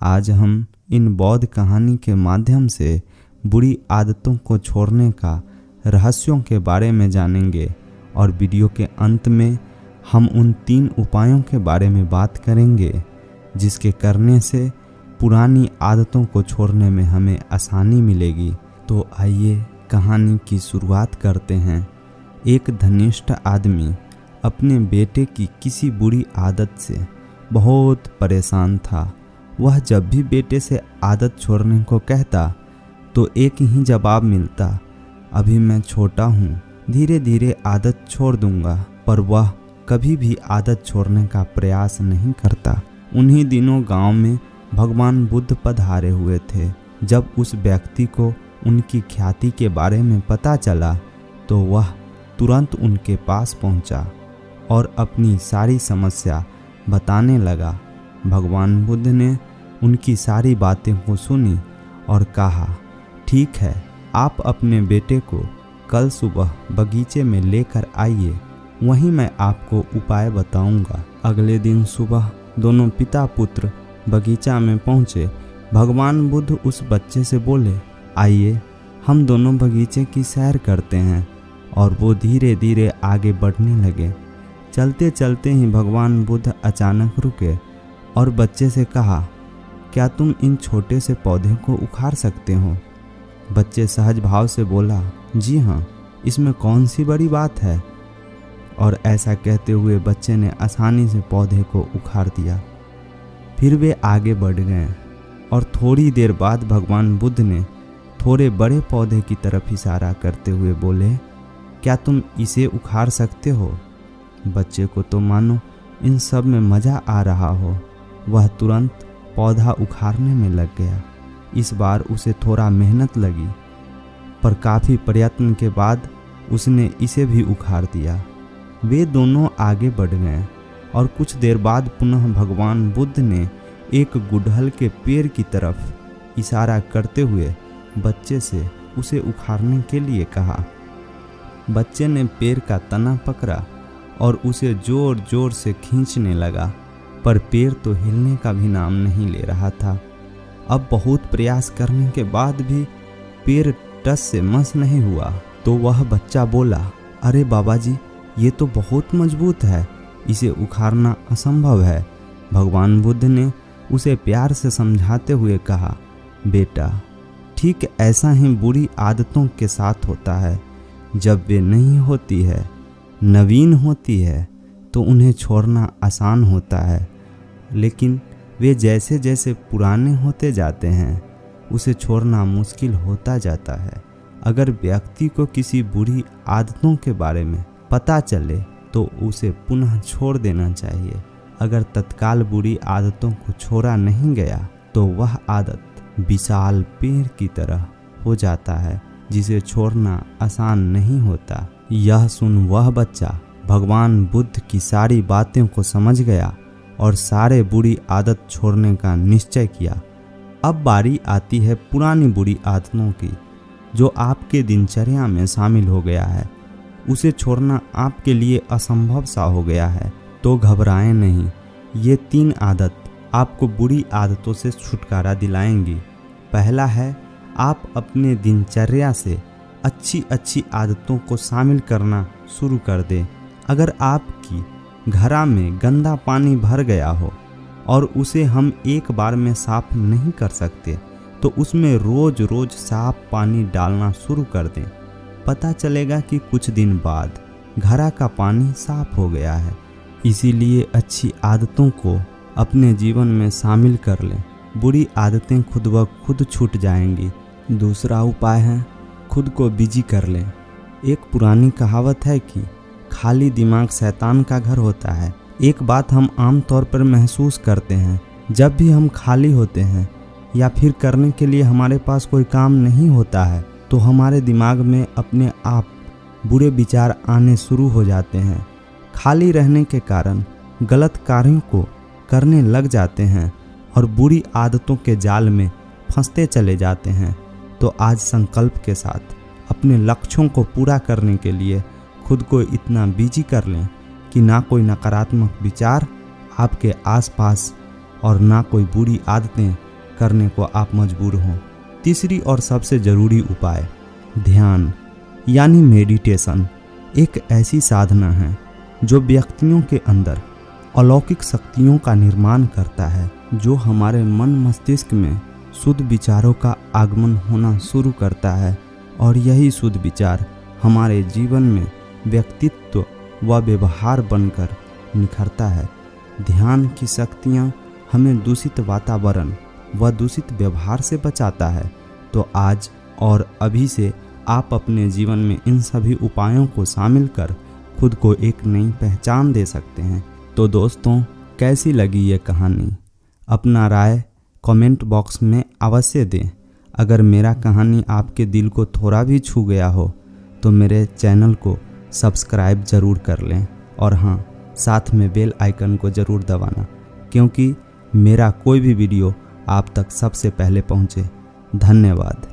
आज हम इन बौद्ध कहानी के माध्यम से बुरी आदतों को छोड़ने का रहस्यों के बारे में जानेंगे और वीडियो के अंत में हम उन 3 उपायों के बारे में बात करेंगे जिसके करने से पुरानी आदतों को छोड़ने में हमें आसानी मिलेगी। तो आइए कहानी की शुरुआत करते हैं। एक धनिष्ठ आदमी अपने बेटे की किसी बुरी आदत से बहुत परेशान था। वह जब भी बेटे से आदत छोड़ने को कहता तो एक ही जवाब मिलता, अभी मैं छोटा हूँ, धीरे धीरे आदत छोड़ दूंगा। पर वह कभी भी आदत छोड़ने का प्रयास नहीं करता। उन्हीं दिनों गांव में भगवान बुद्ध पधारे हुए थे। जब उस व्यक्ति को उनकी ख्याति के बारे में पता चला तो वह तुरंत उनके पास पहुंचा और अपनी सारी समस्या बताने लगा। भगवान बुद्ध ने उनकी सारी बातें को सुनी और कहा, ठीक है, आप अपने बेटे को कल सुबह बगीचे में लेकर आइए, वहीं मैं आपको उपाय बताऊंगा। अगले दिन सुबह दोनों पिता पुत्र बगीचा में पहुंचे। भगवान बुद्ध उस बच्चे से बोले, आइए हम दोनों बगीचे की सैर करते हैं। और वो धीरे धीरे आगे बढ़ने लगे। चलते चलते ही भगवान बुद्ध अचानक रुके और बच्चे से कहा, क्या तुम इन छोटे से पौधे को उखाड़ सकते हो? बच्चे सहज भाव से बोला, जी हाँ, इसमें कौन सी बड़ी बात है। और ऐसा कहते हुए बच्चे ने आसानी से पौधे को उखाड़ दिया। फिर वे आगे बढ़ गए और थोड़ी देर बाद भगवान बुद्ध ने थोड़े बड़े पौधे की तरफ इशारा करते हुए बोले, क्या तुम इसे उखाड़ सकते हो? बच्चे को तो मानो इन सब में मज़ा आ रहा हो। वह तुरंत पौधा उखाड़ने में लग गया। इस बार उसे थोड़ा मेहनत लगी, पर काफ़ी प्रयत्न के बाद उसने इसे भी उखाड़ दिया। वे दोनों आगे बढ़ गए और कुछ देर बाद पुनः भगवान बुद्ध ने एक गुड़हल के पेड़ की तरफ इशारा करते हुए बच्चे से उसे उखाड़ने के लिए कहा। बच्चे ने पेड़ का तना पकड़ा और उसे जोर जोर से खींचने लगा, पर पेड़ तो हिलने का भी नाम नहीं ले रहा था। अब बहुत प्रयास करने के बाद भी पेड़ टस से मस नहीं हुआ तो वह बच्चा बोला, अरे बाबा जी, ये तो बहुत मजबूत है, इसे उखाड़ना असंभव है। भगवान बुद्ध ने उसे प्यार से समझाते हुए कहा, बेटा, ठीक ऐसा ही बुरी आदतों के साथ होता है। जब वे नहीं होती है, नवीन होती है, तो उन्हें छोड़ना आसान होता है, लेकिन वे जैसे जैसे पुराने होते जाते हैं उसे छोड़ना मुश्किल होता जाता है। अगर व्यक्ति को किसी बुरी आदतों के बारे में पता चले तो उसे पुनः छोड़ देना चाहिए। अगर तत्काल बुरी आदतों को छोड़ा नहीं गया तो वह आदत विशाल पेड़ की तरह हो जाता है जिसे छोड़ना आसान नहीं होता। यह सुन वह बच्चा भगवान बुद्ध की सारी बातें को समझ गया और सारे बुरी आदत छोड़ने का निश्चय किया। अब बारी आती है पुरानी बुरी आदतों की, जो आपके दिनचर्या में शामिल हो गया है। उसे छोड़ना आपके लिए असंभव सा हो गया है। तो घबराएं नहीं, ये 3 आदत आपको बुरी आदतों से छुटकारा दिलाएंगी। पहला है, आप अपने दिनचर्या से अच्छी अच्छी आदतों को शामिल करना शुरू कर दें। अगर आपकी घड़ा में गंदा पानी भर गया हो और उसे हम एक बार में साफ नहीं कर सकते तो उसमें रोज रोज साफ पानी डालना शुरू कर दें। पता चलेगा कि कुछ दिन बाद घड़ा का पानी साफ हो गया है। इसीलिए अच्छी आदतों को अपने जीवन में शामिल कर लें, बुरी आदतें खुद ब खुद छूट जाएंगी। दूसरा उपाय है, खुद को बिजी कर लें। एक पुरानी कहावत है कि खाली दिमाग शैतान का घर होता है। एक बात हम आम तौर पर महसूस करते हैं, जब भी हम खाली होते हैं या फिर करने के लिए हमारे पास कोई काम नहीं होता है तो हमारे दिमाग में अपने आप बुरे विचार आने शुरू हो जाते हैं। खाली रहने के कारण गलत कार्यों को करने लग जाते हैं और बुरी आदतों के जाल में फंसते चले जाते हैं। तो आज संकल्प के साथ अपने लक्ष्यों को पूरा करने के लिए खुद को इतना बिजी कर लें कि ना कोई नकारात्मक विचार आपके आसपास और ना कोई बुरी आदतें करने को आप मजबूर हों। तीसरी और सबसे ज़रूरी उपाय ध्यान यानी मेडिटेशन एक ऐसी साधना है जो व्यक्तियों के अंदर अलौकिक शक्तियों का निर्माण करता है, जो हमारे मन मस्तिष्क में शुद्ध विचारों का आगमन होना शुरू करता है और यही शुद्ध विचार हमारे जीवन में व्यक्तित्व व व्यवहार बनकर निखरता है। ध्यान की शक्तियाँ हमें दूषित वातावरण व दूषित व्यवहार से बचाता है। तो आज और अभी से आप अपने जीवन में इन सभी उपायों को शामिल कर खुद को एक नई पहचान दे सकते हैं। तो दोस्तों, कैसी लगी ये कहानी? अपना राय कमेंट बॉक्स में अवश्य दें। अगर मेरा कहानी आपके दिल को थोड़ा भी छू गया हो तो मेरे चैनल को सब्सक्राइब ज़रूर कर लें और हाँ, साथ में बेल आइकन को ज़रूर दबाना, क्योंकि मेरा कोई भी वीडियो आप तक सबसे पहले पहुँचे। धन्यवाद।